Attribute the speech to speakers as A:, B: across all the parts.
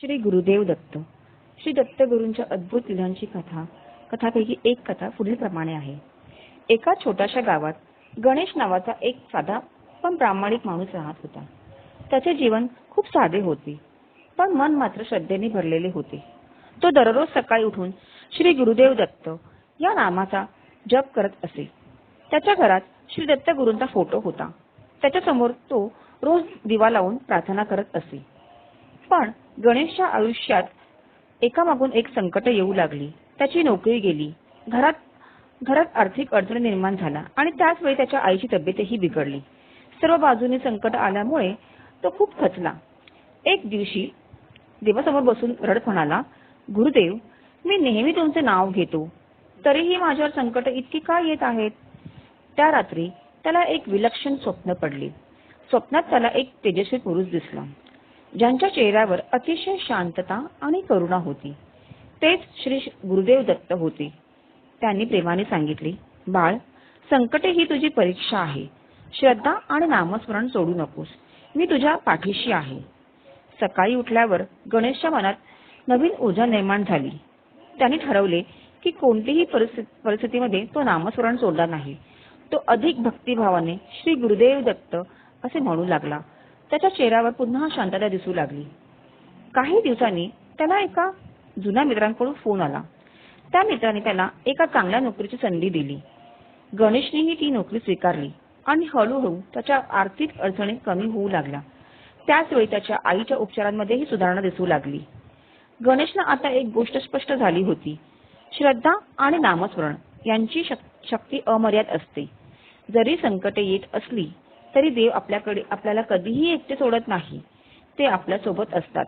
A: श्री गुरुदेव दत्त. श्री दत्तगुरूंच्या अद्भुत लीलांची कथापैकी एक कथा पुढील प्रमाणे आहे. एका छोट्याशा गावात गणेश नावाचा एक साधा पण प्रामाणिक माणूस राहत होता. त्याचे जीवन खूप साधे होते, पण मन मात्र श्रद्धेने भरलेले होते. तो दररोज सकाळी उठून श्री गुरुदेव दत्त या नामाचा जप करत असे. त्याच्या घरात श्री दत्तगुरूंचा फोटो होता. त्याच्या समोर तो रोज दिवा लावून प्रार्थना करत असे. पण गणेशच्या आयुष्यात एकामागून एक संकट येऊ लागली. त्याची नोकरी गेली, घरात आर्थिक अडचणी निर्माण झाला आणि त्याच वेळी त्याच्या आईची तब्येतही बिघडली. सर्व बाजूने संकट आल्यामुळे तो खूप खचला. एक दिवशी देवासमोर बसून रडत म्हणाला, गुरुदेव, मी नेहमी तुमचे नाव घेतो, तरीही माझ्यावर संकट इतकी का येत आहेत? त्या रात्री त्याला एक विलक्षण स्वप्न पडले. स्वप्नात त्याला एक तेजस्वी पुरुष दिसला, ज्यांच्या चेहऱ्यावर अतिशय शांतता आणि करुणा होती. तेच श्री गुरुदेव दत्त होते. त्यांनी प्रेमाने सांगितले, बाळ, संकटे ही तुझी परीक्षा आहे. श्रद्धा आणि नामस्मरण सोडू नकोस. मी तुझ्या पाठीशी आहे. सकाळी उठल्यावर गणेशच्या मनात नवीन ऊर्जा निर्माण झाली. त्यांनी ठरवले की कोणतीही परिस्थितीमध्ये तो नामस्मरण सोडणार नाही. तो अधिक भक्तिभावाने श्री गुरुदेव दत्त असे म्हणू लागला. त्याच्या चेहऱ्यावर पुन्हा शांतता दिसू लागली. काही दिवसांनी त्याला एका जुन्या मित्रांकडून फोन आला. त्या मित्राने त्याला एका चांगल्या नोकरीची संधी दिली. गणेशनेही ती नोकरी स्वीकारली आणि हळूहळू त्याच्या आर्थिक अडचणी कमी होऊ लागल्या. त्याच वेळी त्याच्या आईच्या उपचारांमध्येही सुधारणा दिसू लागली. गणेशला आता एक गोष्ट स्पष्ट झाली होती, श्रद्धा आणि नामस्मरण यांची शक्ती अमर्याद असते. जरी संकटे येत असली तरी देव आपल्याला कधीही एकटे सोडत नाही. ते आपल्या सोबत असतात.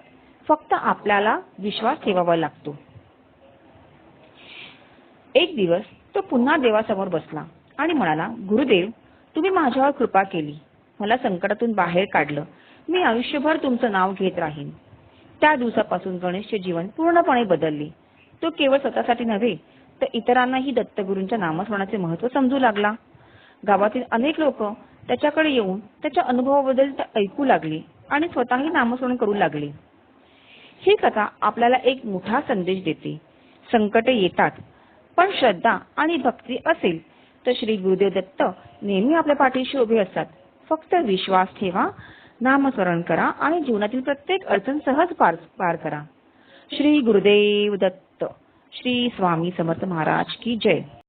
A: फक्त आपल्याला विश्वास ठेवावा लागतो. एक दिवस तो पुन्हा देवासमोर बसला आणि म्हणाला, गुरुदेव, तुम्ही माझ्यावर कृपा केली, मला संकटातून बाहेर काढलं. मी आयुष्यभर तुमचं नाव घेत राहीन. त्या दिवसापासून गणेशचे जीवन पूर्णपणे बदलले. तो केवळ स्वतःसाठी नव्हे तर इतरांनाही दत्तगुरूंच्या नामस्मरणाचे महत्त्व समजू लागला. गावातील अनेक लोक त्याच्याकडे येऊन त्याच्या अनुभवाबद्दल ऐकू लागले आणि स्वतःही नामस्मरण करू लागले. ही कथा आपल्याला एक मोठा संदेश देते. संकटे येतात, पण श्रद्धा आणि भक्ती असेल तर श्री गुरुदेव दत्त नेहमी आपल्या पाठीशी उभे असतात. फक्त विश्वास ठेवा, नामस्मरण करा आणि जीवनातील प्रत्येक अडचण सहज पार करा. श्री गुरुदेव दत्त. श्री स्वामी समर्थ महाराज की जय.